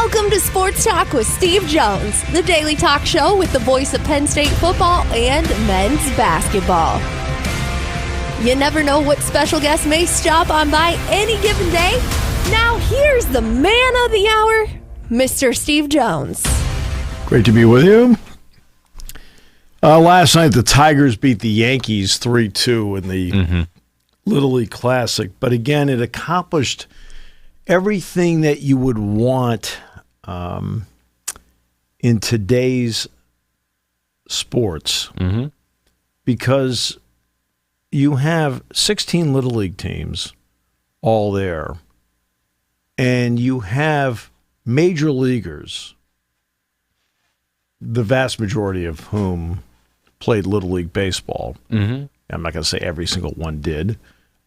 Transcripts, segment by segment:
Welcome to Sports Talk with Steve Jones, the daily talk show with the voice of Penn State football and men's basketball. You never know what special guest may stop on by any given day. Now here's the man of the hour, Mr. Steve Jones. Great to be with you. Last night, the Tigers beat the Yankees 3-2 in the Little League Classic. But again, it accomplished everything that you would want in today's sports because you have 16 Little League teams all there, and you have major leaguers, the vast majority of whom played Little League baseball. I'm not going to say every single one did,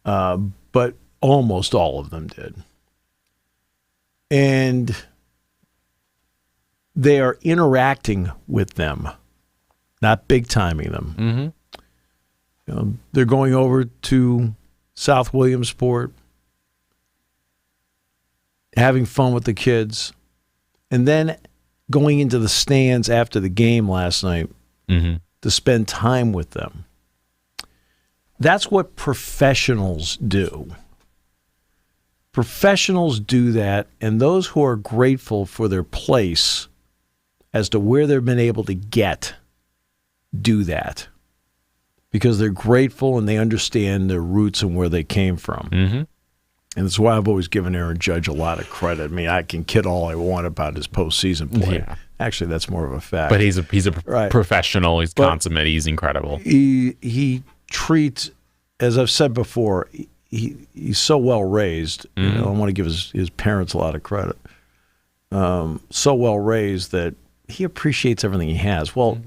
but almost all of them did. And they are interacting with them, not big-timing them. They're going over to South Williamsport, having fun with the kids, and then going into the stands after the game last night to spend time with them. That's what professionals do. Professionals do that, and those who are grateful for their place as to where they've been able to get do that because they're grateful and they understand their roots and where they came from. And that's why I've always given Aaron Judge a lot of credit. I mean, I can kid all I want about his postseason play. Yeah. Actually, that's more of a fact. But he's a professional. He's consummate. He's incredible. He treats, as I've said before, he's so well raised. You know, I want to give his parents a lot of credit. So well raised that he appreciates everything he has. Well,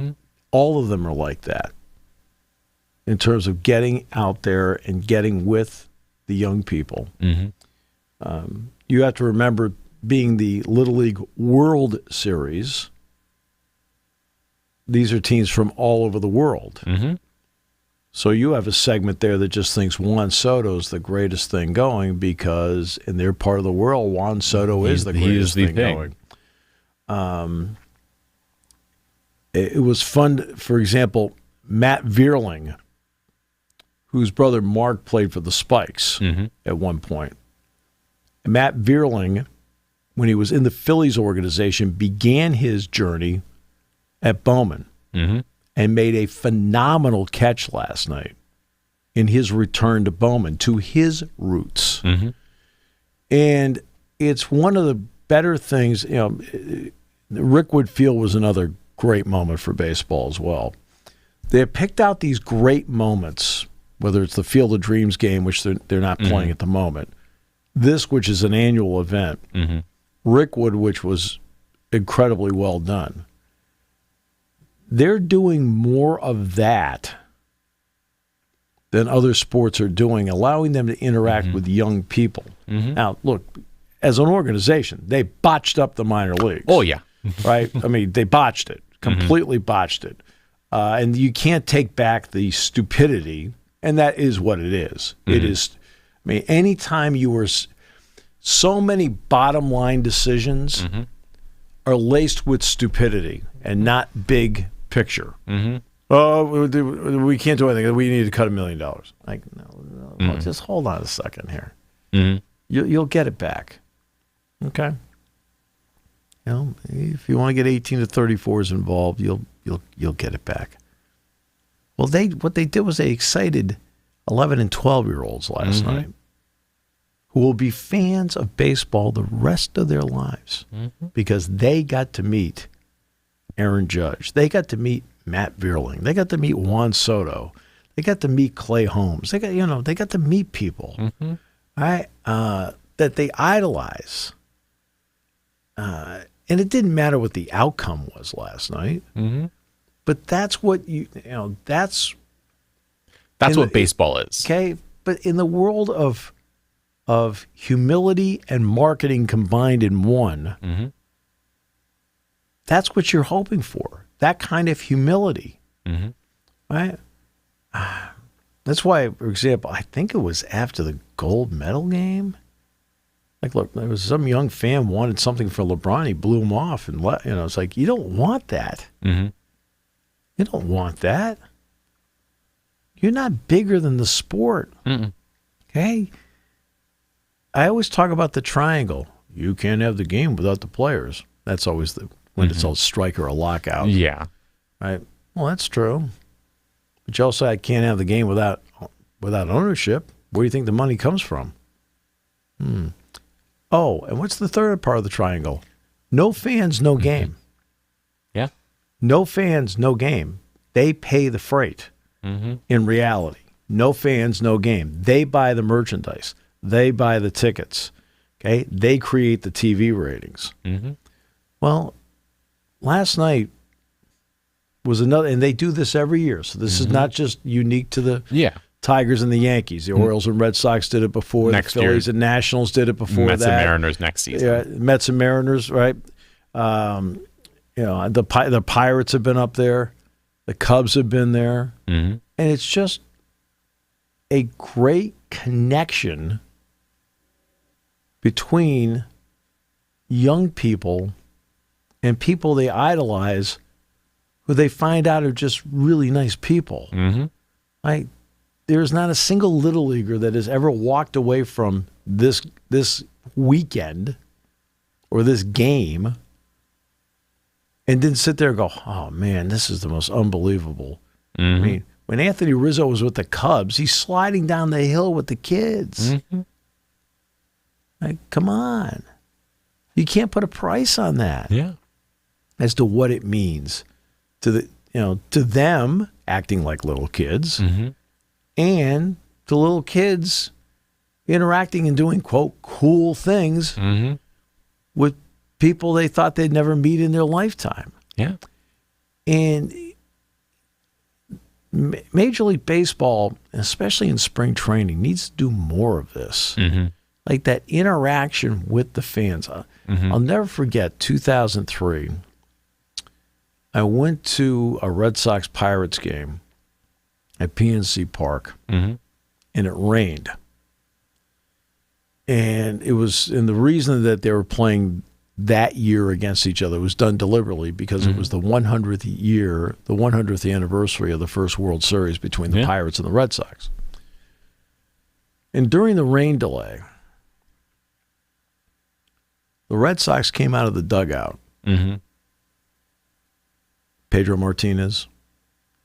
all of them are like that in terms of getting out there and getting with the young people. You have to remember, being the Little League World Series, these are teams from all over the world. So you have a segment there that just thinks Juan Soto's the greatest thing going because in their part of the world, Juan Soto is the greatest thing going. It was fun, for example, Matt Vierling, whose brother Mark played for the Spikes at one point. And Matt Vierling, when he was in the Phillies organization, began his journey at Bowman and made a phenomenal catch last night in his return to Bowman, to his roots. And it's one of the better things. You know, Rickwood Field was another great moment for baseball as well. They have picked out these great moments, whether it's the Field of Dreams game, which they're not playing at the moment, this, which is an annual event, Rickwood, which was incredibly well done. They're doing more of that than other sports are doing, allowing them to interact with young people. Now, look, as an organization, they botched up the minor leagues. Oh, yeah. Right? I mean, they botched it, completely botched it. And you can't take back the stupidity, and that is what it is. It is, I mean, anytime you were, so many bottom line decisions are laced with stupidity and not big picture. Oh, we can't do anything. We need to cut $1 million. Like, no, just hold on a second here. You'll get it back. Okay. You know, if you want to get 18 to 34s involved, you'll get it back. Well, what they did was they excited 11 and 12-year-olds last night, who will be fans of baseball the rest of their lives because they got to meet Aaron Judge. They got to meet Matt Vierling. They got to meet Juan Soto. They got to meet Clay Holmes. They got to meet people that they idolize. And it didn't matter what the outcome was last night. But that's what that's what baseball is. Okay, but in the world of humility and marketing combined in one, that's what you're hoping for. That kind of humility, right? That's why, for example, I think it was after the gold medal game, Like, look, there was some young fan wanted something for LeBron. He blew him off, and it's like, you don't want that. Mm-hmm. You don't want that. You're not bigger than the sport. Mm-mm. Okay? I always talk about the triangle. You can't have the game without the players. That's always when it's all strike or a lockout. Yeah. Right? Well, that's true. But you also can't have the game without ownership. Where do you think the money comes from? Oh, and what's the third part of the triangle? No fans, no game. Yeah. No fans, no game. They pay the freight in reality. No fans, no game. They buy the merchandise. They buy the tickets. Okay? They create the TV ratings. Mm-hmm. Well, last night was another, and they do this every year. So this is not just unique to the Tigers and the Yankees. The Orioles and Red Sox did it before. Next the Phillies year. and Nationals did it before Mets that. and Mariners next season. Yeah, Mets and Mariners, right? The Pirates have been up there. The Cubs have been there. Mm-hmm. And it's just a great connection between young people and people they idolize who they find out are just really nice people. Mm-hmm. Like, there's not a single little leaguer that has ever walked away from this weekend or this game and didn't sit there and go, oh, man, this is the most unbelievable. Mm-hmm. I mean, when Anthony Rizzo was with the Cubs, he's sliding down the hill with the kids. Mm-hmm. Like, come on. You can't put a price on that. Yeah. As to what it means to them acting like little kids and to little kids interacting and doing, quote, cool things with people they thought they'd never meet in their lifetime. Yeah. And Major League Baseball, especially in spring training, needs to do more of this. Mm-hmm. Like that interaction with the fans. I'll never forget 2003. I went to a Red Sox Pirates game at PNC Park, and it rained. And it was, and the reason that they were playing that year against each other was done deliberately because it was the 100th year, the 100th anniversary of the first World Series between the Pirates and the Red Sox. And during the rain delay, the Red Sox came out of the dugout. Pedro Martinez,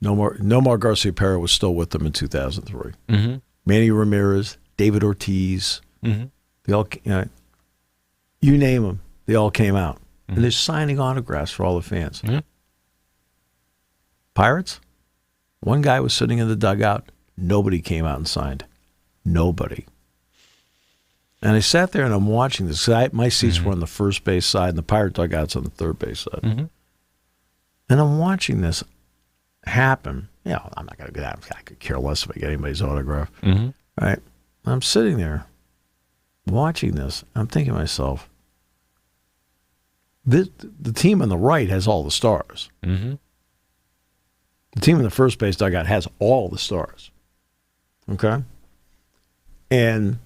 Nomar Garciaparra was still with them in 2003. Manny Ramirez, David Ortiz, they all, you name them, they all came out. And they're signing autographs for all the fans. Pirates, one guy was sitting in the dugout. Nobody came out and signed. Nobody. And I sat there and I'm watching this. My seats were on the first base side and the Pirate dugout's on the third base side. And I'm watching this happen. I'm not going to get out. I could care less if I get anybody's autograph. Right? I'm sitting there watching this. I'm thinking to myself, the team on the right has all the stars. The team in the first base dugout has all the stars. Okay? And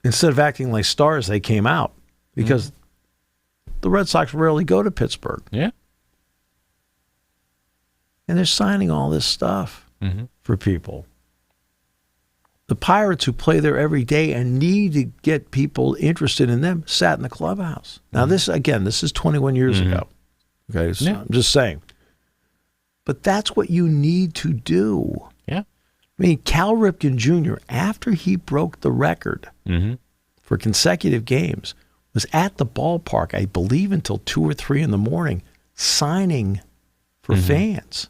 instead of acting like stars, they came out because the Red Sox rarely go to Pittsburgh. Yeah. And they're signing all this stuff for people. The Pirates, who play there every day and need to get people interested in them, sat in the clubhouse. Now, this is 21 years ago. Okay, so I'm just saying. But that's what you need to do. Yeah. I mean, Cal Ripken Jr., after he broke the record for consecutive games, was at the ballpark, I believe, until 2 or 3 in the morning, signing for fans.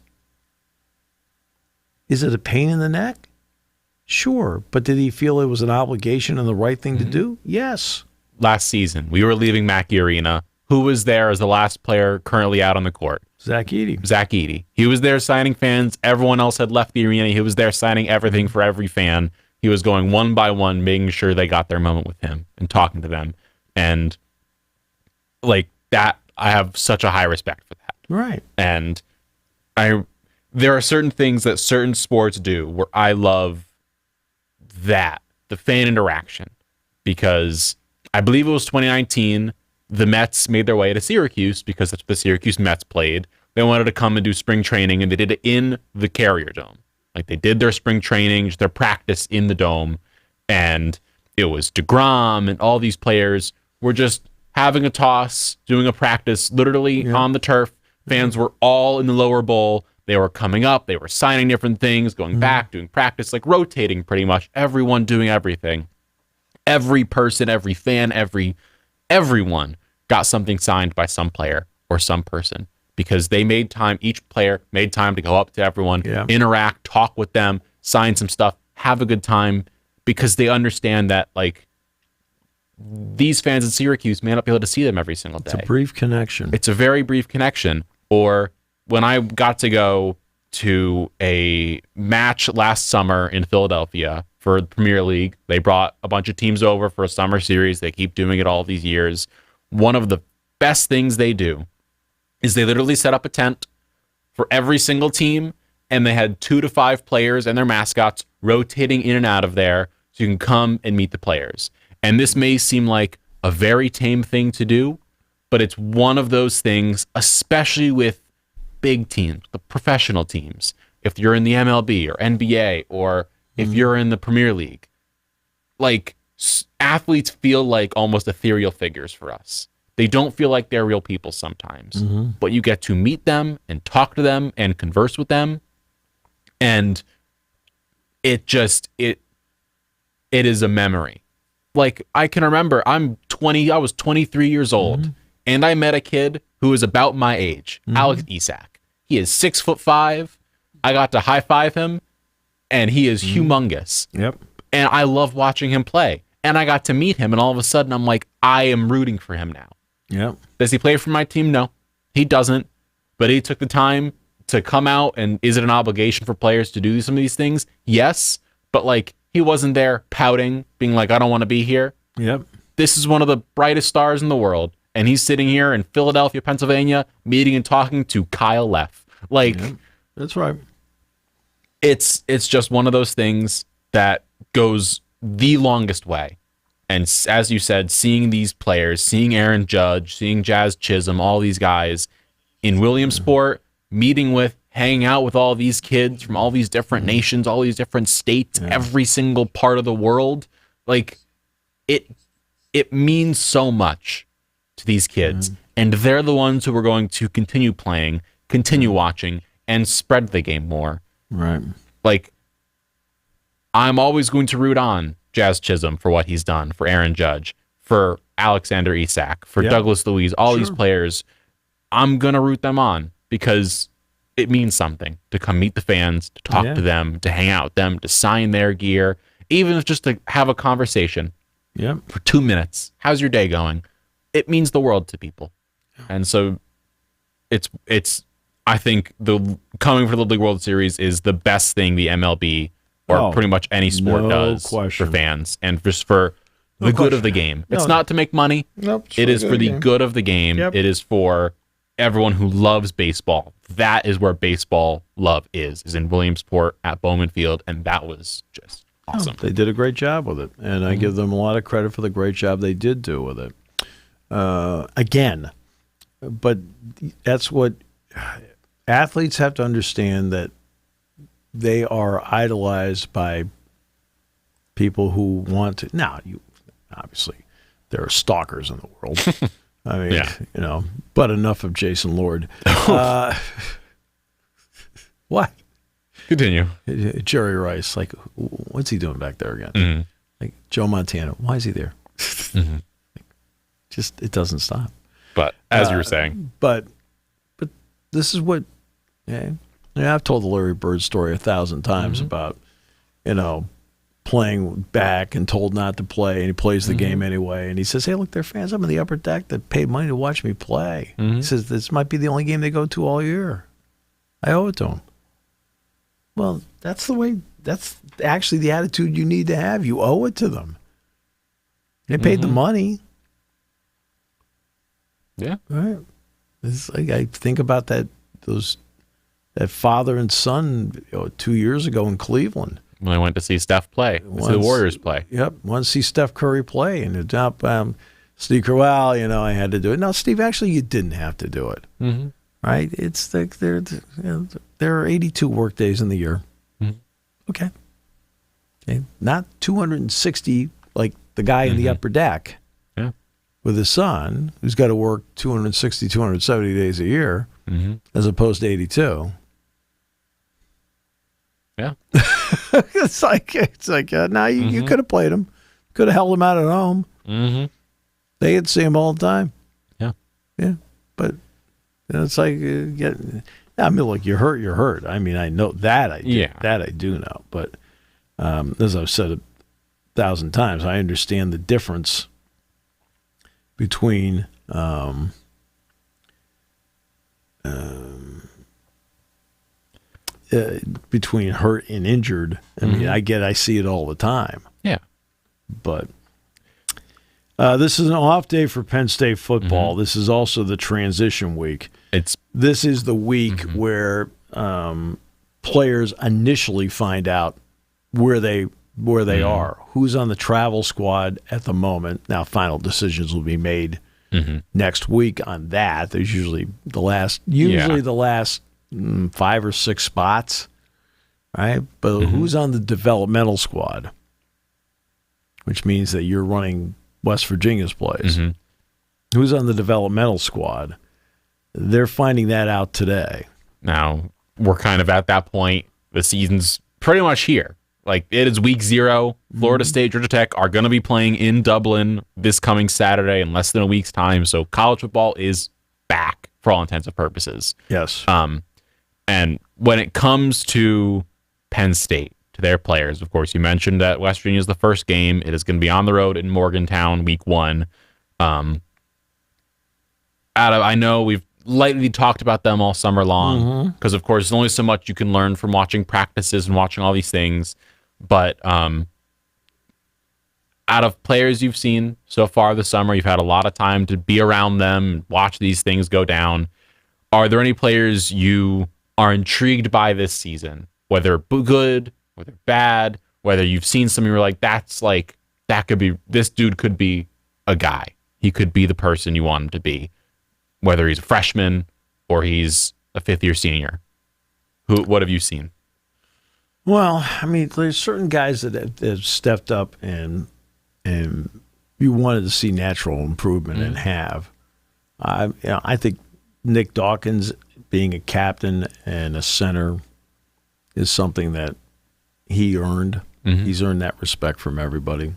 Is it a pain in the neck? Sure. But did he feel it was an obligation and the right thing to do? Yes. Last season, we were leaving Mackey Arena. Who was there as the last player currently out on the court? Zach Edey. Zach Edey. He was there signing fans. Everyone else had left the arena. He was there signing everything for every fan. He was going one by one, making sure they got their moment with him and talking to them. And like that, I have such a high respect for that. Right. And there are certain things that certain sports do where I love that, the fan interaction, because I believe it was 2019, the Mets made their way to Syracuse because that's the Syracuse Mets played. They wanted to come and do spring training, and they did it in the Carrier Dome. Like, they did their spring training, their practice in the Dome, and it was DeGrom and all these players were just having a toss, doing a practice literally on the turf. Fans were all in the lower bowl. They were coming up. They were signing different things, going back, doing practice, like rotating pretty much. Everyone doing everything. Every person, every fan, everyone got something signed by some player or some person because they made time. Each player made time to go up to everyone, interact, talk with them, sign some stuff, have a good time because they understand that, like, these fans in Syracuse may not be able to see them every single day. It's a brief connection. It's a very brief connection. Or when I got to go to a match last summer in Philadelphia for the Premier League, they brought a bunch of teams over for a summer series. They keep doing it all these years. One of the best things they do is they literally set up a tent for every single team, and they had 2 to 5 players and their mascots rotating in and out of there so you can come and meet the players. And this may seem like a very tame thing to do, but it's one of those things, especially with big teams, the professional teams. If you're in the MLB or NBA, or if you're in the Premier League, like, athletes feel like almost ethereal figures for us. They don't feel like they're real people sometimes, but you get to meet them and talk to them and converse with them. And it is a memory. Like, I can remember I was 23 years old and I met a kid who was about my age, Alex Isak. He is 6'5". I got to high five him and he is humongous. Yep. And I love watching him play. And I got to meet him and all of a sudden I'm like, I am rooting for him now. Yep. Does he play for my team? No, he doesn't. But he took the time to come out, and is it an obligation for players to do some of these things? Yes. But, like, he wasn't there pouting, being like, I don't want to be here. Yep. This is one of the brightest stars in the world, and he's sitting here in Philadelphia, Pennsylvania, meeting and talking to Kyle Leff. Like, that's right. It's just one of those things that goes the longest way. And as you said, seeing these players, seeing Aaron Judge, seeing Jazz Chisholm, all these guys in Williamsport, meeting with, hanging out with all these kids from all these different nations, all these different states, every single part of the world. Like, it means so much to these kids. And they're the ones who are going to continue playing, continue watching, and spread the game more. Right. Like, I'm always going to root on Jazz Chisholm for what he's done, for Aaron Judge, for Alexander Isak, for Douglas Luiz, all these players. I'm going to root them on because it means something to come meet the fans, to talk to them, to hang out with them, to sign their gear, even if just to have a conversation for 2 minutes. How's your day going? It means the world to people. And so it's I think the coming for the League World Series is the best thing the MLB or pretty much any sport does for fans and just for the good of the game. It's not to make money. Nope. It is for the good of the game. It is for everyone who loves baseball. That is where baseball love is in Williamsport at Bowman Field, and that was just awesome. They did a great job with it, and I give them a lot of credit for the great job they did do with it. Again, but that's what athletes have to understand, that they are idolized by people who want to. Now, obviously, there are stalkers in the world. I mean, but enough of Jason Lord. What? Continue. Jerry Rice, like, what's he doing back there again? Like, Joe Montana, why is he there? Just, it doesn't stop. But as you were saying. But this is what, I've told the Larry Bird story 1,000 times about, playing back and told not to play, and he plays the game anyway. And he says, hey, look, there are fans up in the upper deck that paid money to watch me play. He says, this might be the only game they go to all year. I owe it to them. Well, that's actually the attitude you need to have. You owe it to them. They paid the money. Yeah. Right. It's like, I think about that father and son 2 years ago in Cleveland. When I went to see Steph play, see the Warriors play. Yep, want to see Steph Curry play, and it's up. Steve Carell, I had to do it. No, Steve, actually, you didn't have to do it. Mm-hmm. Right? It's there are 82 work days in the year. Mm-hmm. Okay, not 260 like the guy in the upper deck. Yeah, with his son, who's got to work 260, 270 days a year, as opposed to 82. Yeah. it's like no, you could have played him, could have held him out at home. Mm-hmm. They get to see him all the time. Yeah, but it's like I mean, look, you're hurt. I mean, I know that I do know. But as I've said 1,000 times, I understand the difference between between hurt and injured. I mean, I see it all the time. Yeah. But this is an off day for Penn State football. This is also the transition week. This is the week where players initially find out where they are, who's on the travel squad at the moment. Now, final decisions will be made next week on that. There's usually the last 5 or 6 spots, right? But who's on the developmental squad, which means that you're running West Virginia's plays. Who's on the developmental squad? They're finding that out today. Now, we're kind of at that point. The season's pretty much here. Like, it is week 0. Florida State, Georgia Tech are going to be playing in Dublin this coming Saturday in less than a week's time. So college football is back for all intents and purposes. Yes. And when it comes to Penn State, to their players, of course, you mentioned that West Virginia is the first game. It is going to be on the road in Morgantown week 1. I know we've lightly talked about them all summer long because, of course, there's only so much you can learn from watching practices and watching all these things. But out of players you've seen so far this summer, you've had a lot of time to be around them, watch these things go down. Are there any players you are intrigued by this season, whether good, whether bad, whether you've seen some you're like, this dude could be a guy. He could be the person you want him to be, whether he's a freshman or he's a 5th-year senior. What have you seen? Well, I mean, there's certain guys that have stepped up and you wanted to see natural improvement and have. I think Nick Dawkins being a captain and a center is something that he earned. He's earned that respect from everybody.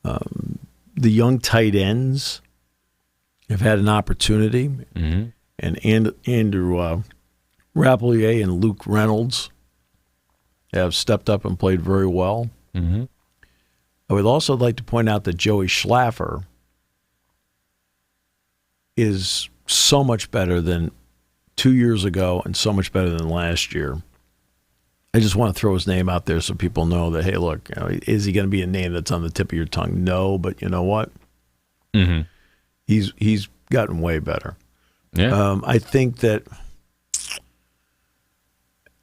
The young tight ends have had an opportunity, and Andrew Rapplier and Luke Reynolds have stepped up and played very well. I would also like to point out that Joey Schlaffer is so much better than 2 years ago and so much better than last year. I just want to throw his name out there so people know that, hey, look, is he going to be a name that's on the tip of your tongue? No, but you know what? He's gotten way better. Yeah. I think that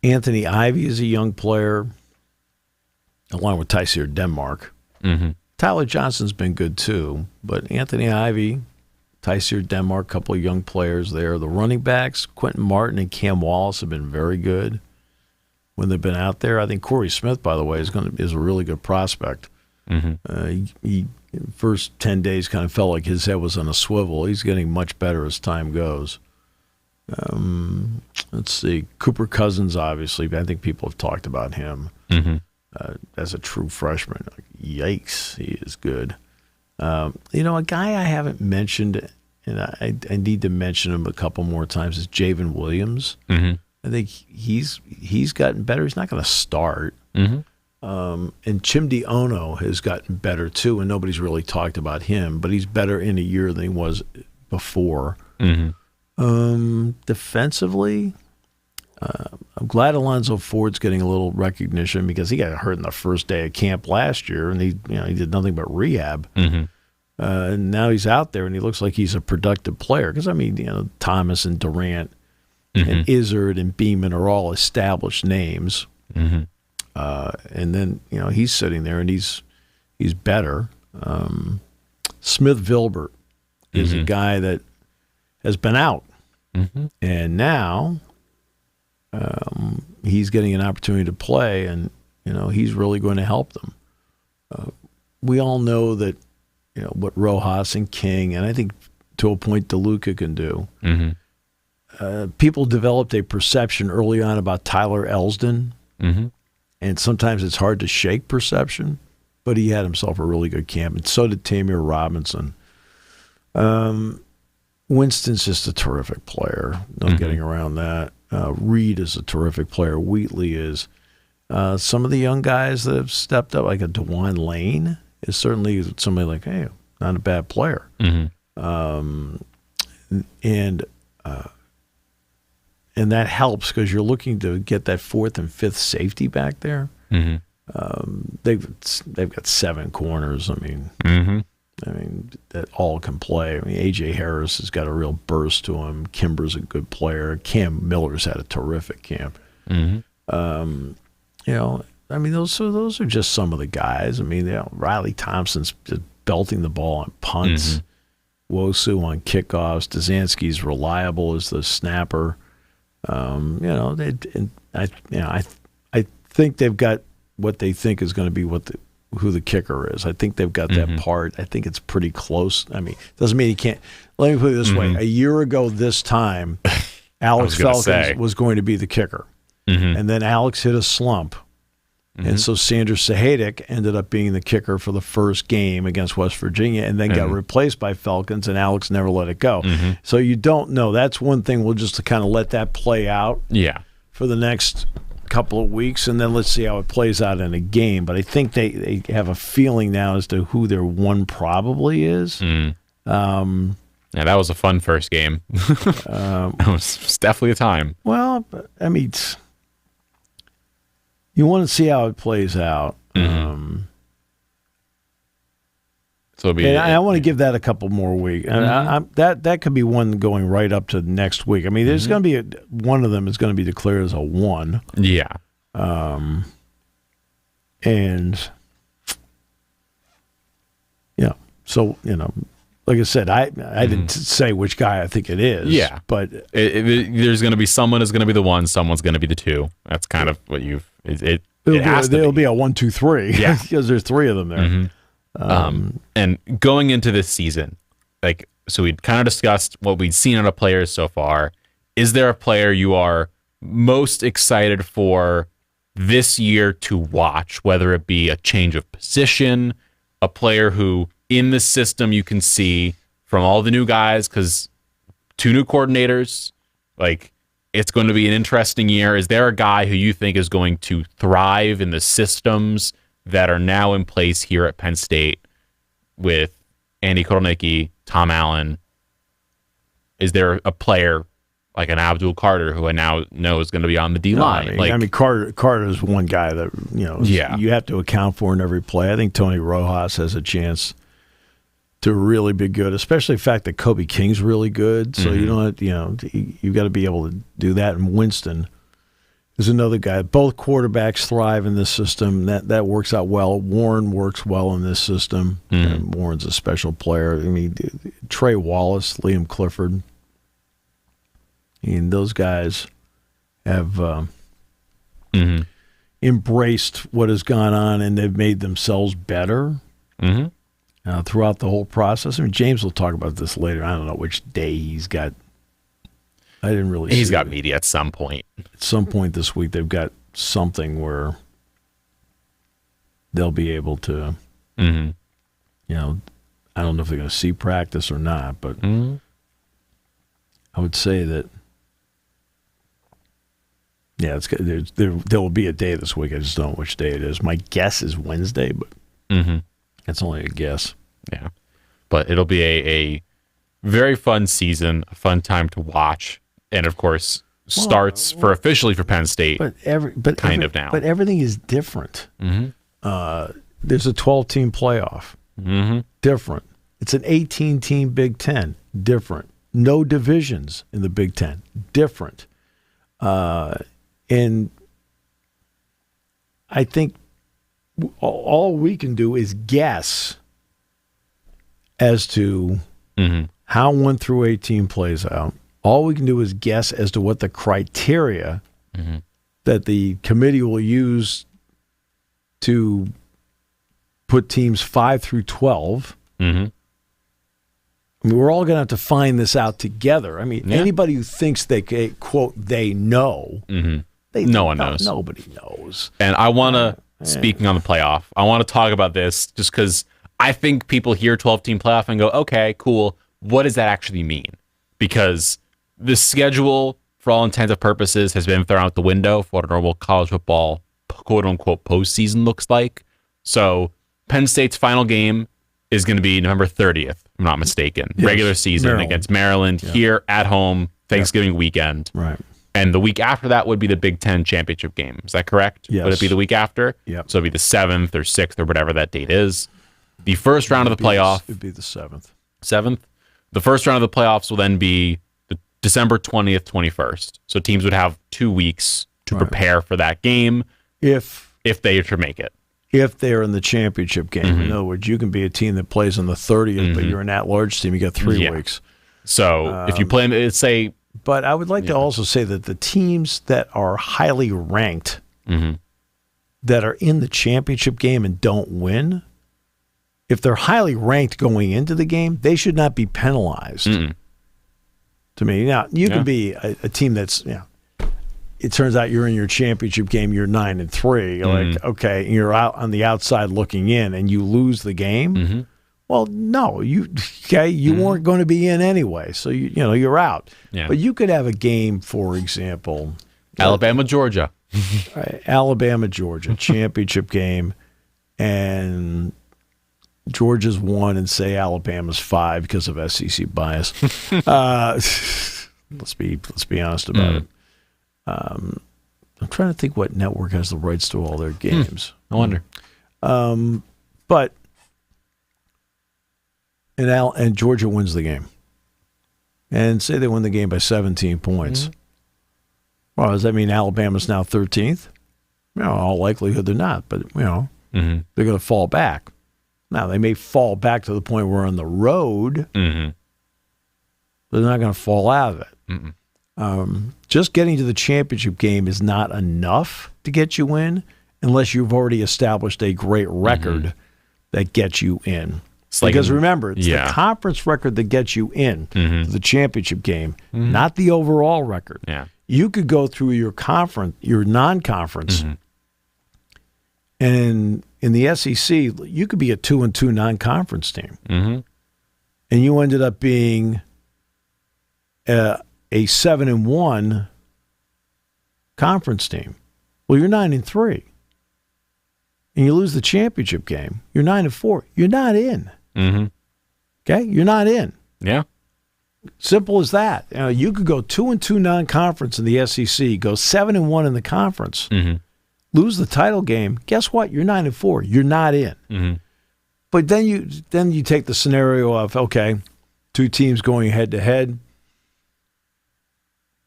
Anthony Ivey is a young player, along with Tyseer Denmark. Tyler Johnson's been good too, but Anthony Ivey, Tyseer Denmark, a couple of young players there. The running backs, Quentin Martin and Cam Wallace, have been very good when they've been out there. I think Corey Smith, by the way, is a really good prospect. He first 10 days kind of felt like his head was on a swivel. He's getting much better as time goes. Let's see. Cooper Cousins, obviously. I think people have talked about him as a true freshman. Yikes, he is good. A guy I haven't mentioned, and I need to mention him a couple more times, is Javen Williams. I think he's gotten better. He's not going to start. And Chimdi Ono has gotten better too, and nobody's really talked about him, but he's better in a year than he was before. Defensively, I'm glad Alonzo Ford's getting a little recognition because he got hurt in the first day of camp last year, and he did nothing but rehab. And now he's out there, and he looks like he's a productive player. Because Thomas and Durant and Izzard and Beeman are all established names. And then, he's sitting there and he's better. Smith Vilbert is a guy that has been out. And now he's getting an opportunity to play, and, he's really going to help them. We all know that, what Rojas and King, and I think to a point DeLuca can do. People developed a perception early on about Tyler Elsdon, and sometimes it's hard to shake perception, but he had himself a really good camp, and so did Tamir Robinson. Winston's just a terrific player. No getting around that. Reed is a terrific player. Wheatley is. Some of the young guys that have stepped up, like a DeJuan Lane, is certainly somebody like, hey, not a bad player. And that helps because you're looking to get that fourth and fifth safety back there. They've got 7 corners. I mean, that all can play. I mean, A.J. Harris has got a real burst to him. Kimber's a good player. Cam Miller's had a terrific camp. Those are just some of the guys. I mean, Riley Thompson's just belting the ball on punts. Wosu on kickoffs. Dazansky's reliable as the snapper. I think they've got what they think is going to be who the kicker is. I think they've got that part. I think it's pretty close. I mean, it doesn't mean he can't. Let me put it this way. A year ago this time, Alex Falcons was going to be the kicker. And then Alex hit a slump. And so Sanders Sahadic ended up being the kicker for the first game against West Virginia and then got replaced by Falcons, and Alex never let it go. So you don't know. That's one thing. We'll just kind of let that play out for the next couple of weeks, and then let's see how it plays out in a game. But I think they have a feeling now as to who their one probably is. Yeah, that was a fun first game. It was definitely a time. Well, I mean, you want to see how it plays out. I want to give that a couple more weeks. That could be one going right up to next week. I mean, there's going to be one of them is going to be declared as a 1. Yeah. So like I said, I didn't say which guy I think it is. Yeah, but there's going to be someone is going to be the 1, someone's going to be the 2. That's kind of what you've. It'll be a 1, 2, 3. Yeah, because there's 3 of them there. And going into this season, so we'd kind of discussed what we'd seen out of players so far. Is there a player you are most excited for this year to watch, whether it be a change of position, a player who in the system you can see from all the new guys, because 2 new coordinators, it's going to be an interesting year. Is there a guy who you think is going to thrive in the systems that are now in place here at Penn State with Andy Kotelnicki, Tom Allen? Is there a player like an Abdul Carter who I now know is going to be on the D-line? Carter is one guy that you have to account for in every play. I think Tony Rojas has a chance to really be good, especially the fact that Kobe King's really good. So you don't have, you've got to be able to do that. And Winston is another guy. Both quarterbacks thrive in this system. That works out well. Warren works well in this system. Warren's a special player. I mean, Trey Wallace, Liam Clifford. And those guys have embraced what has gone on, and they've made themselves better throughout the whole process. I mean, James will talk about this later. I don't know which day he's got. I didn't really see He's got it. media at some point. At some point this week, they've got something where they'll be able to, I don't know if they're going to see practice or not, but I would say that, there will be a day this week. I just don't know which day it is. My guess is Wednesday, but it's only a guess. Yeah. But it'll be a very fun season, a fun time to watch. And, of course, starts officially for Penn State now. But everything is different. There's a 12-team playoff. Different. It's an 18-team Big Ten. Different. No divisions in the Big Ten. Different. And I think all we can do is guess as to how 1 through 18 plays out. All we can do is guess as to what the criteria that the committee will use to put teams 5 through 12. I mean, we're all going to have to find this out together. I mean, anybody who thinks they, quote, they know, no one knows. Nobody knows. And I want to, speaking on the playoff, I want to talk about this just because I think people hear 12-team playoff and go, okay, cool. What does that actually mean? Because the schedule, for all intents and purposes, has been thrown out the window for what a normal college football, quote-unquote, postseason looks like. So Penn State's final game is going to be November 30th, if I'm not mistaken. Yes. Regular season Maryland. Against Maryland here at home, Thanksgiving weekend. Right. And the week after that would be the Big Ten championship game. Is that correct? Yes. Would it be the week after? Yep. So it'd be the 7th or 6th or whatever that date is. The first round of the playoff. It'd be the 7th. 7th? The first round of the playoffs will then be the December 20th, 21st. So teams would have 2 weeks to prepare for that game if they are to make it. If they're in the championship game. In other words, you can be a team that plays on the 30th, but you're an at-large team. You got 3 weeks. So if you play, let's say... But I would like to also say that the teams that are highly ranked that are in the championship game and don't win, if they're highly ranked going into the game, they should not be penalized. To me, now you can be a team that's, it turns out you're in your championship game, you're 9-3. You're like, okay, and you're out on the outside looking in, and you lose the game. Well, no, you weren't going to be in anyway, so you're out. Yeah. But you could have a game, for example, Alabama, Georgia, championship game, and Georgia's 1 and say Alabama's 5 because of SEC bias. Let's be honest about it. I'm trying to think what network has the rights to all their games. I wonder. But and Georgia wins the game, and say they win the game by 17 points. Well, does that mean Alabama's now 13th? All likelihood they're not, but they're going to fall back. Now they may fall back to the point where on the road, they're not going to fall out of it. Just getting to the championship game is not enough to get you in unless you've already established a great record that gets you in. Because remember, it's the conference record that gets you in to the championship game, not the overall record. Yeah. You could go through your non-conference, and in the SEC, you could be a 2-2 non-conference team, and you ended up being a 7-1 conference team. Well, you're 9-3, and you lose the championship game. You're 9-4. You're not in. Okay, you're not in. Yeah, simple as that. You could go 2-2 non-conference in the SEC, go 7-1 in the conference, lose the title game. Guess what? You're 9-4. You're not in. But then you take the scenario of, okay, 2 teams going head to head.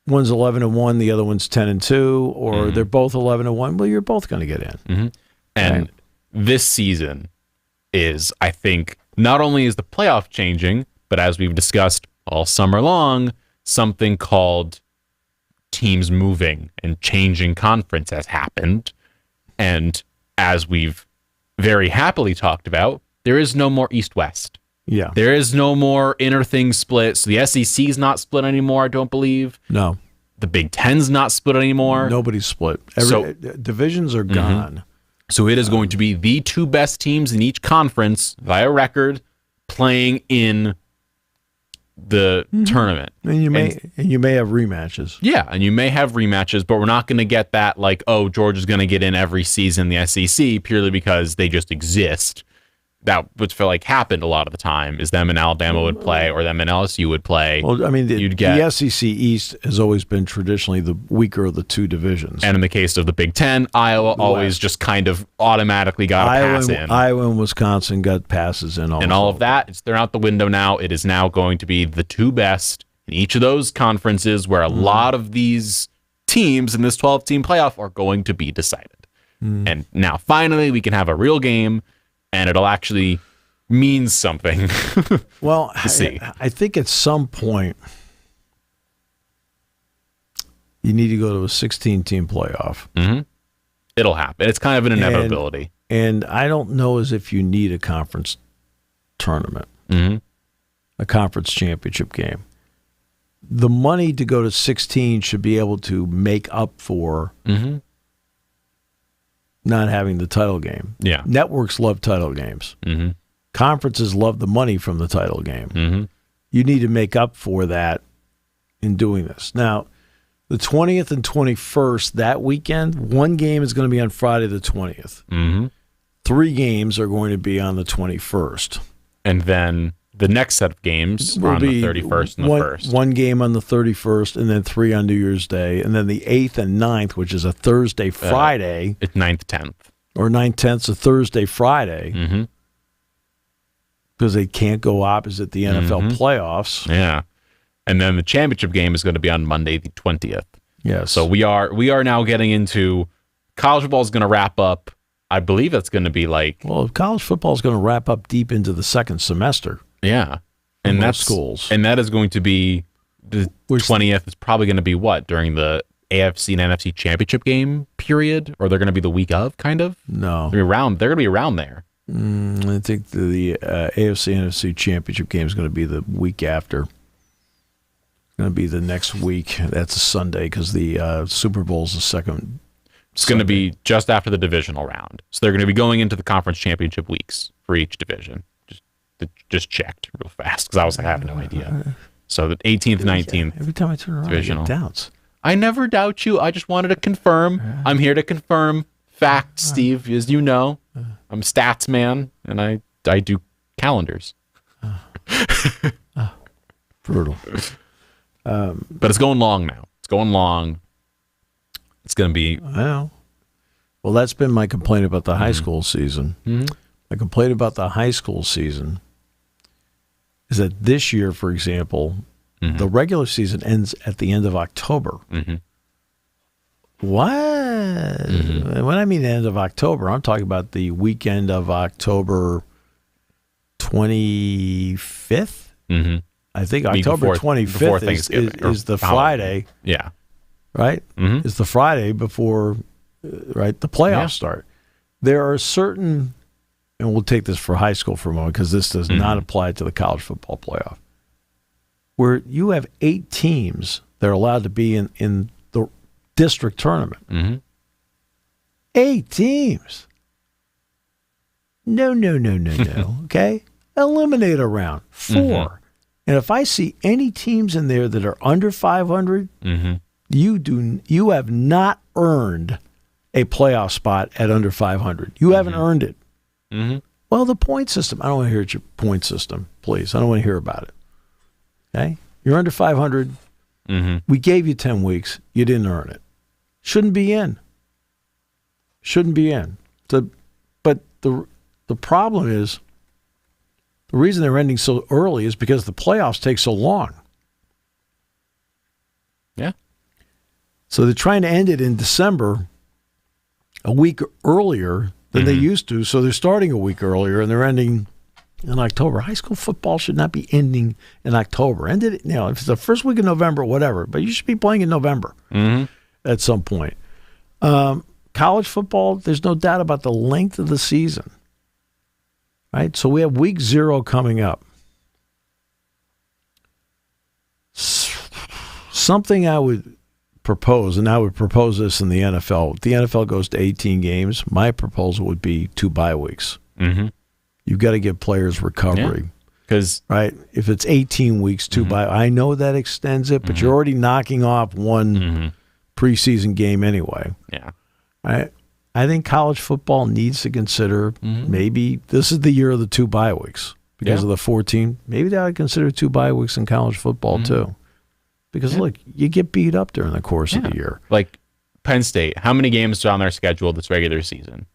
One's 11-1, the other one's 10-2, or they're both 11-1. Well, you're both going to get in. And this season is, I think, not only is the playoff changing, but as we've discussed all summer long, something called teams moving and changing conference has happened. And as we've very happily talked about, there is no more East-West. Yeah. There is no more inner thing split. So the SEC is not split anymore, I don't believe. No. The Big Ten's not split anymore. Nobody's split. Divisions are gone. So it is going to be the 2 best teams in each conference via record playing in the tournament. And you may have rematches. Yeah, and you may have rematches, but we're not going to get that like, oh, Georgia's going to get in every season in the SEC purely because they just exist. That would feel like happened a lot of the time is them and Alabama would play or them and LSU would play. Well, I mean, the SEC East has always been traditionally the weaker of the 2 divisions. And in the case of the Big Ten, Iowa always just kind of automatically got a pass in. Iowa and Wisconsin got passes in. And all of that, they're out the window now. It is now going to be the 2 best in each of those conferences where a lot of these teams in this 12-team playoff are going to be decided. And now finally we can have a real game, and it'll actually mean something. Well, see. I think at some point you need to go to a 16-team playoff. Mm-hmm. It'll happen. It's kind of an inevitability. And I don't know as if you need a conference tournament, a conference championship game. The money to go to 16 should be able to make up for not having the title game. Yeah. Networks love title games. Conferences love the money from the title game. You need to make up for that in doing this. Now, the 20th and 21st, that weekend, one game is going to be on Friday the 20th. 3 games are going to be on the 21st. And then the next set of games are on the 31st and the 1st. One game on the 31st, and then 3 on New Year's Day. And then the 8th and 9th, which is a Thursday, Friday. It's 9th, 10th. Or 9th, 10th, a Thursday, Friday. Because they can't go opposite the NFL playoffs. Yeah. And then the championship game is going to be on Monday, the 20th. Yes. So we are now getting into college football is going to wrap up. I believe it's going to be like... Well, college football is going to wrap up deep into the second semester. Yeah. And that's schools. And that is going to be the 20th is probably going to be what? During the AFC and NFC championship game period? Or they're going to be the week of, kind of? No. They're going to be around there. I think the AFC NFC championship game is going to be the week after. Going to be the next week. That's a Sunday because the Super Bowl is the second. It's going to be just after the divisional round. So they're going to be going into the conference championship weeks for each division. Just checked real fast because I was like, I have no idea. So the 18th, 19th. Every time I turn around, divisional. I get doubts. I never doubt you. I just wanted to confirm. I'm here to confirm facts, Steve. As you know, I'm a stats man, and I do calendars. Brutal. But it's going long now. It's going long. It's going to be... Well, that's been my complaint about the high school season. My complaint about the high school season is that this year, for example, the regular season ends at the end of October. What? When I mean end of October, I'm talking about the weekend of October 25th. I think October 25th is the Friday. Yeah. Right? It's the Friday before the playoffs start. There are certain, and we'll take this for high school for a moment because this does not apply to the college football playoff, where you have 8 teams that are allowed to be in the district tournament. 8 teams. No. Okay? Eliminate a round. 4. And if I see any teams in there that are under 500, you have not earned a playoff spot at under 500. You haven't earned it. Well, the point system. I don't want to hear your point system, please. I don't want to hear about it. Okay? You're under 500. We gave you 10 weeks. You didn't earn it. Shouldn't be in. But the problem is, the reason they're ending so early is because the playoffs take so long. Yeah. So they're trying to end it in December, a week earlier than they used to. So they're starting a week earlier and they're ending in October. High school football should not be ending in October. If it's the first week of November, whatever, but you should be playing in November at some point. College football, there's no doubt about the length of the season. Right? So we have week 0 coming up. Something I would propose, and I would propose this in the NFL. If the NFL goes to 18 games, my proposal would be 2 bye weeks. You've got to give players recovery. Right? If it's 18 weeks, 2 bye. I know that extends it, but you're already knocking off one preseason game anyway. Yeah. Right? I think college football needs to consider maybe this is the year of the 2 bye weeks because of the 14. Maybe they ought to consider 2 bye weeks in college football too. Because look, you get beat up during the course of the year. Like Penn State, how many games are on their schedule this regular season?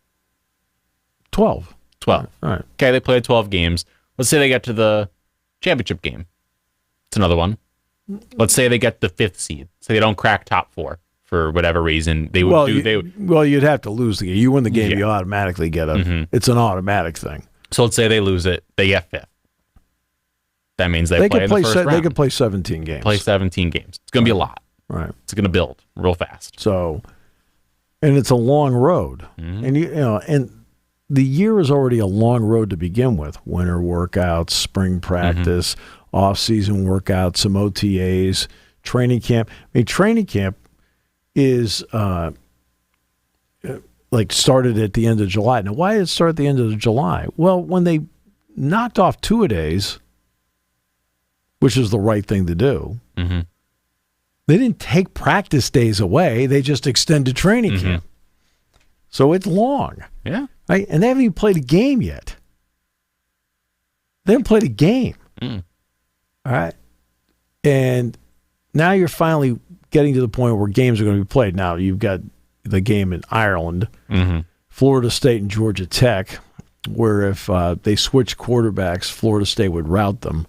12. 12. All right. Okay, they played 12 games. Let's say they get to the championship game. It's another one. Let's say they get the 5th seed. So they don't crack top 4, for whatever reason, they would Well, they would. you'd have to lose the game. You win the game, Yeah. you automatically get a. It's an automatic thing. So let's say they lose it, they get 5th. That means they play in the first round. They could play 17 games. Play 17 games. It's going to be a lot. Right. It's going to build real fast. So, and it's a long road, and and the year is already a long road to begin with. Winter workouts, spring practice, off-season workouts, some OTAs, training camp. I mean, training camp is like started at the end of July. Now, why did it start at the end of July? Well, when they knocked off two-a-days, which is the right thing to do, they didn't take practice days away. They just extended training camp. So it's long. Yeah. Right? And they haven't even played a game yet. They haven't played a game. All right. And now you're finally getting to the point where games are going to be played. Now you've got the game in Ireland, Florida State and Georgia Tech, where if they switch quarterbacks, Florida State would rout them.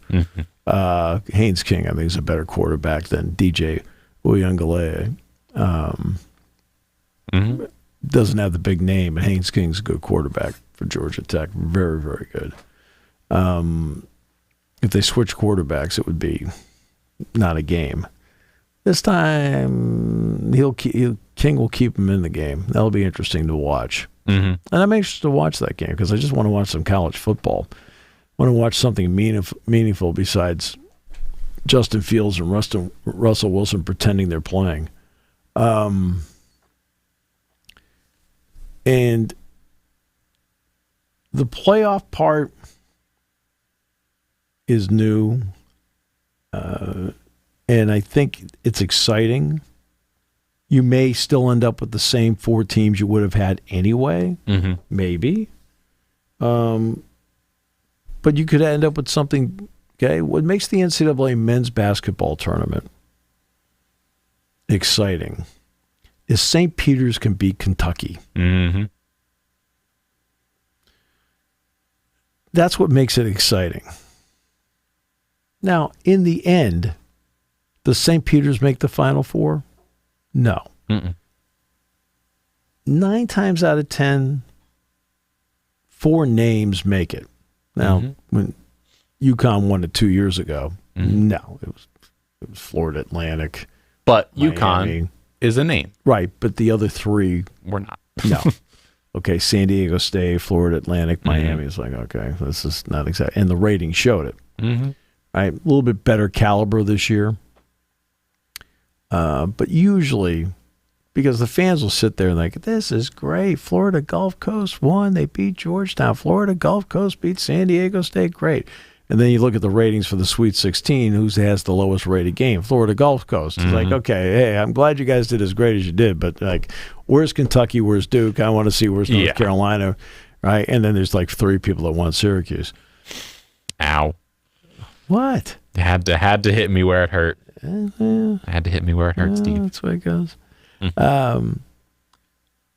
Haynes King, I think, is a better quarterback than DJ Uyunglele. Doesn't have the big name, but Haynes King's a good quarterback for Georgia Tech. Very, very good. If they switch quarterbacks, it would be not a game. This time, King will keep him in the game. That'll be interesting to watch. And I'm anxious to watch that game because I just want to watch some college football. I want to watch something meaningful besides Justin Fields and Russell Wilson pretending they're playing. And the playoff part is new, and I think it's exciting. You may still end up with the same 4 teams you would have had anyway, maybe. But you could end up with something, okay? What makes the NCAA men's basketball tournament exciting is St. Peter's can beat Kentucky. That's what makes it exciting. Now, in the end, does St. Peter's make the Final Four? No. 9 times out of 10, 4 names make it. Now, when UConn won it 2 years ago, no, it was Florida Atlantic. But Miami. UConn is a name. Right, but the other 3, We're not. no. Okay, San Diego State, Florida Atlantic, Miami. It's like, okay, this is not exactly. And the ratings showed it. Right, a little bit better caliber this year. But usually, because the fans will sit there and like, this is great. Florida Gulf Coast won. They beat Georgetown. Florida Gulf Coast beat San Diego State. Great. And then you look at the ratings for the Sweet 16, who has the lowest rated game? Florida Gulf Coast. It's like, okay, hey, I'm glad you guys did as great as you did, but like, where's Kentucky? Where's Duke? I want to see where's North Carolina, right? And then there's like 3 people that want Syracuse. Ow. What? Had to hit me where it hurt. Had to hit me where it hurt, Steve. That's the way it goes.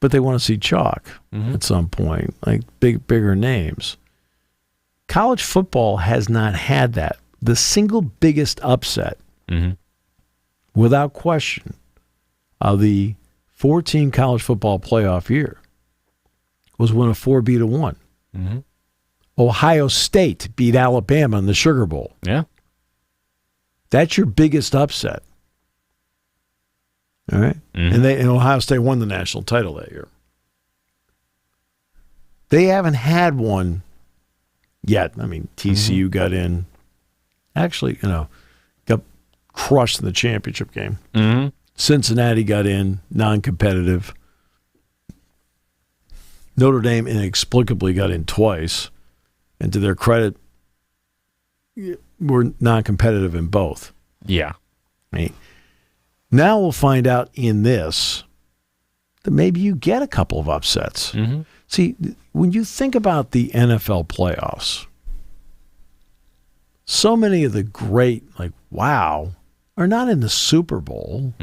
But they want to see chalk at some point, like bigger names. College football has not had that. The single biggest upset, without question, of the 14 college football playoff year was when a 4 beat a 1. Ohio State beat Alabama in the Sugar Bowl. Yeah. That's your biggest upset. All right? And Ohio State won the national title that year. They haven't had one yet. I mean, TCU got in. Actually, got crushed in the championship game. Cincinnati got in, non-competitive. Notre Dame inexplicably got in twice. And to their credit, were non-competitive in both. Yeah. Right? Now we'll find out in this that maybe you get a couple of upsets. See, when you think about the NFL playoffs, so many of the great, wow, are not in the Super Bowl,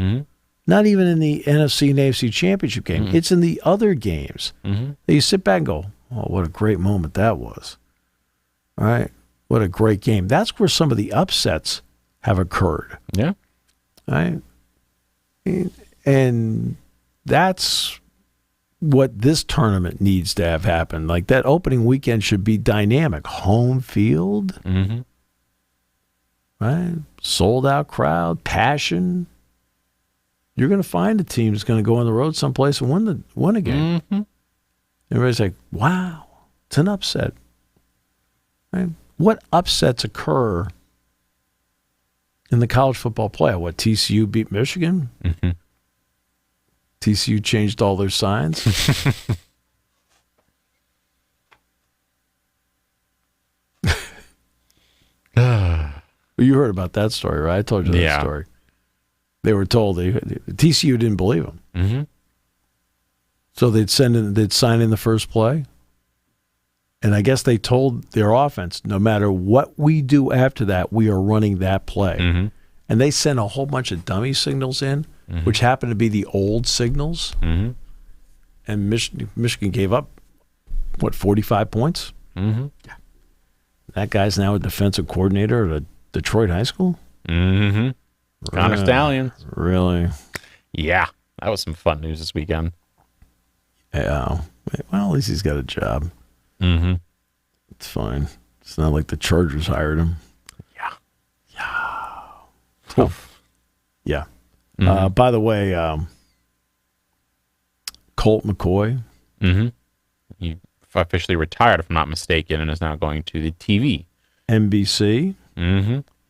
not even in the NFC and AFC championship game. It's in the other games. You sit back and go, oh, what a great moment that was. All right? What a great game. That's where some of the upsets have occurred. Yeah. Right? And that's what this tournament needs to have happen. Like that opening weekend should be dynamic. Home field, right? Sold out crowd, passion. You're going to find a team that's going to go on the road someplace and win a game. Everybody's like, wow, it's an upset. Right? What upsets occur in the college football playoff? What, TCU beat Michigan? TCU changed all their signs. You heard about that story, right? I told you that story. They were told TCU didn't believe them. So they'd sign in the first play. And I guess they told their offense, no matter what we do after that, we are running that play. And they sent a whole bunch of dummy signals in, which happened to be the old signals. And Michigan gave up, 45 points? That guy's now a defensive coordinator at a Detroit high school? Connor Stallions. Really? Yeah. That was some fun news this weekend. Yeah. Well, at least he's got a job. It's fine. It's not like the Chargers hired him. Yeah. By the way, Colt McCoy. He officially retired, if I'm not mistaken, and is now going to the TV. NBC.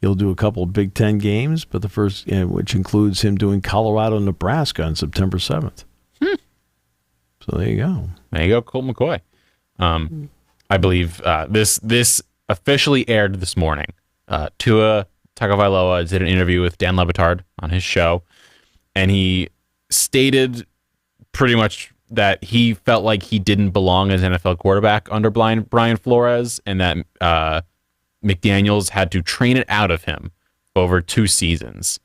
He'll do a couple of Big Ten games, but the first, which includes him doing Colorado, Nebraska on September 7th. So there you go. There you go, Colt McCoy. I believe this officially aired this morning. Tua Tagovailoa did an interview with Dan Le Batard on his show, and he stated pretty much that he felt like he didn't belong as NFL quarterback under Brian Flores, and that McDaniels had to train it out of him over 2 seasons.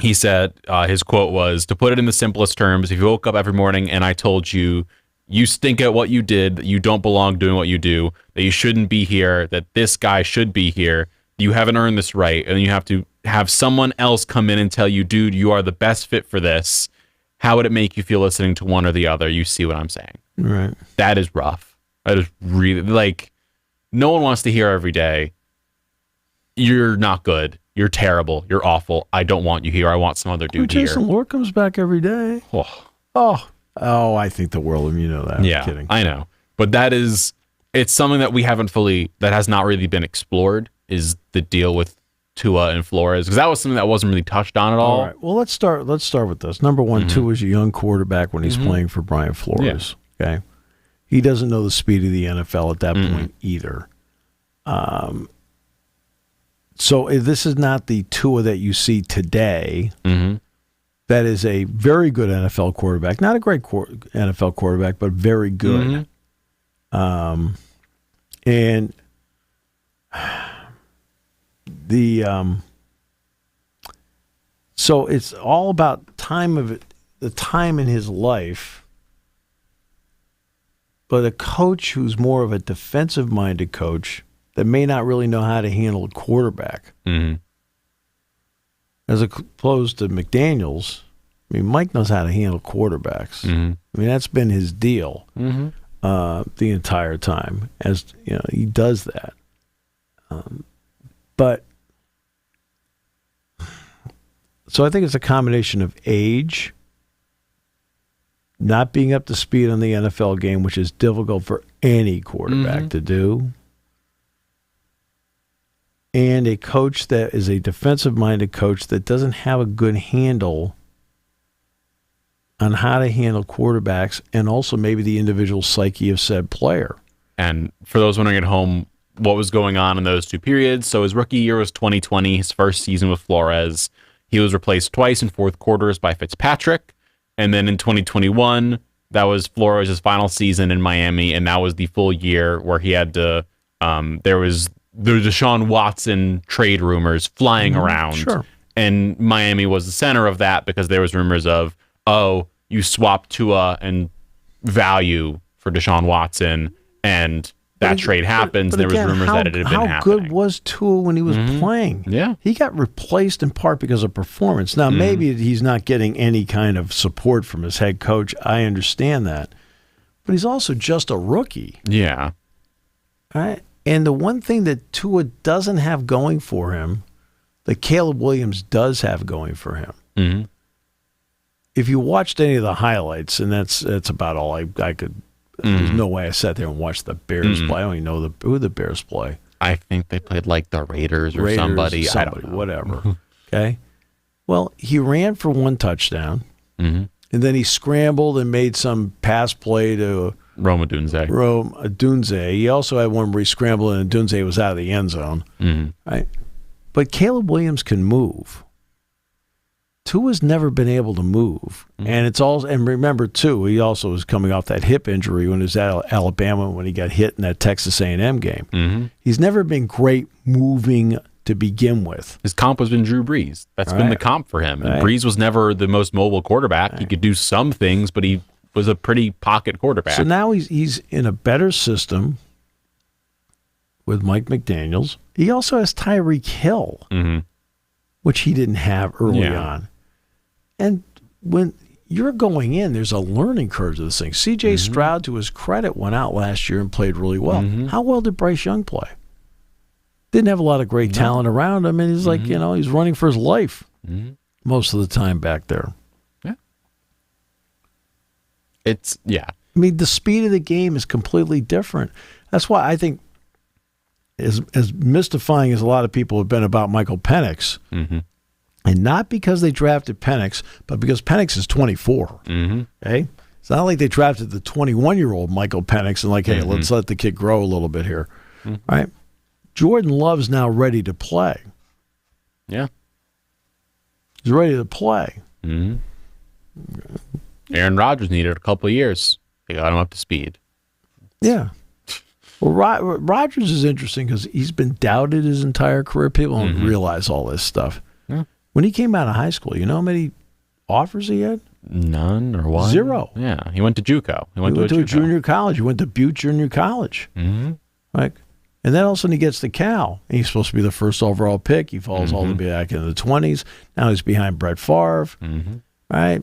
He said, his quote was, "To put it in the simplest terms, if you woke up every morning and I told you, you stink at what you did, that you don't belong doing what you do, that you shouldn't be here, that this guy should be here, you haven't earned this right, and you have to have someone else come in and tell you, dude, you are the best fit for this, how would it make you feel listening to one or the other? You see what I'm saying?" Right. That is rough. That is really, like, no one wants to hear every day, "You're not good. You're terrible. You're awful. I don't want you here. I want some other dude here." Jason Lord comes back every day. Oh, I think the world of you know that. Yeah, I'm kidding. I know. But it's something that we haven't that has not really been explored, is the deal with Tua and Flores, because that was something that wasn't really touched on at all. All right. Well, let's start with this. Number one, Tua is a young quarterback when he's playing for Brian Flores. Yeah. Okay. He doesn't know the speed of the NFL at that point either. So this is not the Tua that you see today. That is a very good NFL quarterback. Not a great NFL quarterback, but very good. And so it's all about the time in his life. But a coach who's more of a defensive-minded coach that may not really know how to handle a quarterback. As opposed to McDaniels, I mean, Mike knows how to handle quarterbacks. I mean, that's been his deal the entire time. As you know, he does that. But so I think it's a combination of age, not being up to speed on the NFL game, which is difficult for any quarterback to do, and a coach that is a defensive-minded coach that doesn't have a good handle on how to handle quarterbacks and also maybe the individual psyche of said player. And for those wondering at home what was going on in those 2 periods, so his rookie year was 2020, his first season with Flores. He was replaced twice in fourth quarters by Fitzpatrick. And then in 2021, that was Flores' final season in Miami, and that was the full year where he had to, there was the Deshaun Watson trade rumors flying around. Sure. And Miami was the center of that because there was rumors of, you swapped Tua and value for Deshaun Watson, and that trade happens. There was rumors that it had been happening. How good was Tua when he was playing? Yeah. He got replaced in part because of performance. Now, maybe he's not getting any kind of support from his head coach. I understand that. But he's also just a rookie. Yeah. All right? And the one thing that Tua doesn't have going for him, that Caleb Williams does have going for him. Mm-hmm. If you watched any of the highlights, and that's about all I could. There's no way I sat there and watched the Bears play. I don't even know who the Bears play. I think they played like the Raiders or somebody. I don't know. Whatever. Okay. Well, he ran for one touchdown, and then he scrambled and made some pass play to Rome Odunze. He also had one where he scrambled and Odunze was out of the end zone. Right. But Caleb Williams can move. Tua's never been able to move, and it's all. And remember, too, he also was coming off that hip injury when he was at Alabama when he got hit in that Texas A&M game. He's never been great moving to begin with. His comp has been Drew Brees. That's been the comp for him. And Brees was never the most mobile quarterback. He could do some things, but he was a pretty pocket quarterback. So now he's in a better system with Mike McDaniels. He also has Tyreek Hill, which he didn't have early on. And when you're going in, there's a learning curve to this thing. C.J. Stroud, to his credit, went out last year and played really well. How well did Bryce Young play? Didn't have a lot of great talent around him, and he's like, he's running for his life most of the time back there. Yeah. I mean, the speed of the game is completely different. That's why I think, as mystifying as a lot of people have been about Michael Penix, and not because they drafted Penix, but because Penix is 24. Okay? It's not like they drafted the 21-year-old Michael Penix and like, hey, let's let the kid grow a little bit here. Right? Jordan Love's now ready to play. Yeah. He's ready to play. Aaron Rodgers needed a couple of years. They got him up to speed. Yeah. Well, Rodgers is interesting because he's been doubted his entire career. People don't realize all this stuff. Yeah. When he came out of high school, you know how many offers he had? None or one? 0. Yeah. He went to JUCO. He went to a junior college. He went to Butte Junior College. Like, and then all of a sudden he gets to Cal. And he's supposed to be the first overall pick. He falls all the way back into the 20s. Now he's behind Brett Favre. Right?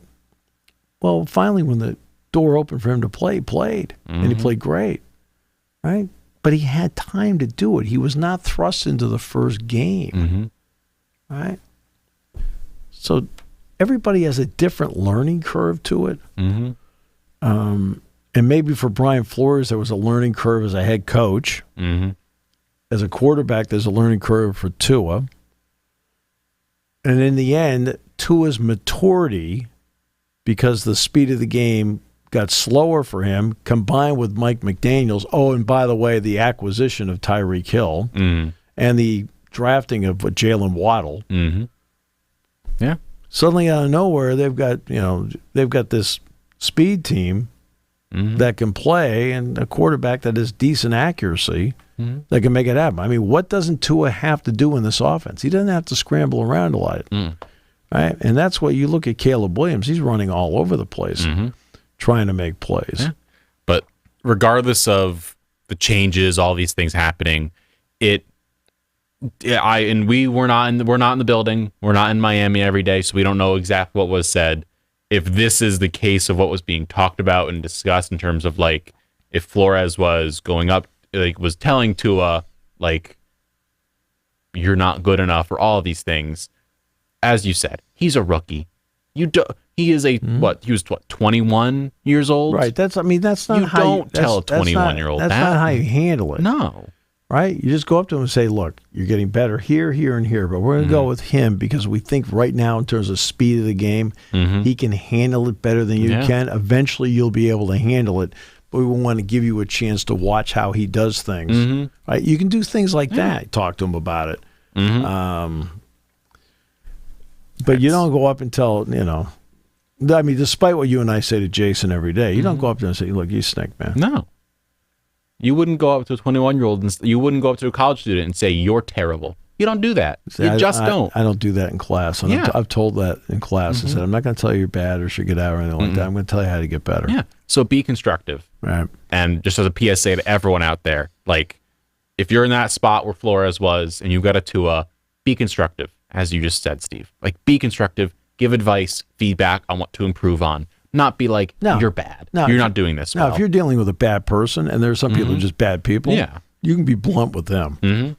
Well, finally, when the door opened for him to play, he played. And he played great. Right? But he had time to do it. He was not thrust into the first game. Right? So everybody has a different learning curve to it. And maybe for Brian Flores, there was a learning curve as a head coach. As a quarterback, there's a learning curve for Tua. And in the end, Tua's maturity, because the speed of the game got slower for him, combined with Mike McDaniels. Oh, and by the way, the acquisition of Tyreek Hill and the drafting of Jalen Waddle. Yeah. Suddenly out of nowhere, they've got this speed team that can play and a quarterback that has decent accuracy that can make it happen. I mean, what doesn't Tua have to do in this offense? He doesn't have to scramble around a lot. Right? And that's what you look at Caleb Williams. He's running all over the place trying to make plays. Yeah. But regardless of the changes, all these things happening, we're not in the building. We're not in Miami every day, so we don't know exactly what was said. If this is the case of what was being talked about and discussed in terms of like if Flores was going up, like was telling Tua like you're not good enough or all of these things, as you said, he's a rookie. He is a he was 21 years old. Right. That's not how you don't tell a 21-year-old that. That's not how you handle it. No. Right? You just go up to him and say, look, you're getting better here, here, and here, but we're going to go with him because we think right now in terms of speed of the game, he can handle it better than you can. Eventually you'll be able to handle it, but we want to give you a chance to watch how he does things. Right? You can do things like that. Talk to him about it. But you don't go up and tell, I mean, despite what you and I say to Jason every day, you don't go up there and say, look, you stink, man. No. You wouldn't go up to a 21-year-old and you wouldn't go up to a college student and say, you're terrible. You don't do that. You don't. I don't do that in class. And Yeah. I've told that in class. I said, I'm not going to tell you you're bad or should get out or anything like that. I'm going to tell you how to get better. Yeah. So be constructive. Right. And just as a PSA to everyone out there, like, if you're in that spot where Flores was and you've got a Tua, be constructive, as you just said, Steve. Like, be constructive, give advice, feedback on what to improve on. Not be like, you're bad. No, you're not doing this well. Now, if you're dealing with a bad person, and there's some people who are just bad people, you can be blunt with them.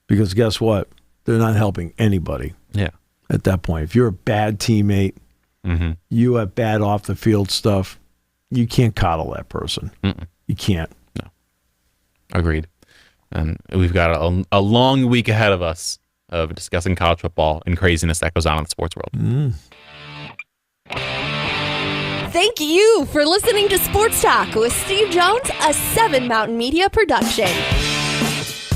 Because guess what? They're not helping anybody at that point. If you're a bad teammate, you have bad off-the-field stuff, you can't coddle that person. You can't. No. Agreed. And we've got a long week ahead of us of discussing college football and craziness that goes on in the sports world. Thank you for listening to Sports Talk with Steve Jones, a 7 Mountain Media production.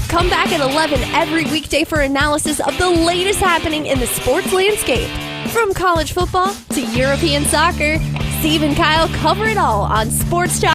Come back at 11 every weekday for analysis of the latest happening in the sports landscape. From college football to European soccer, Steve and Kyle cover it all on Sports Talk.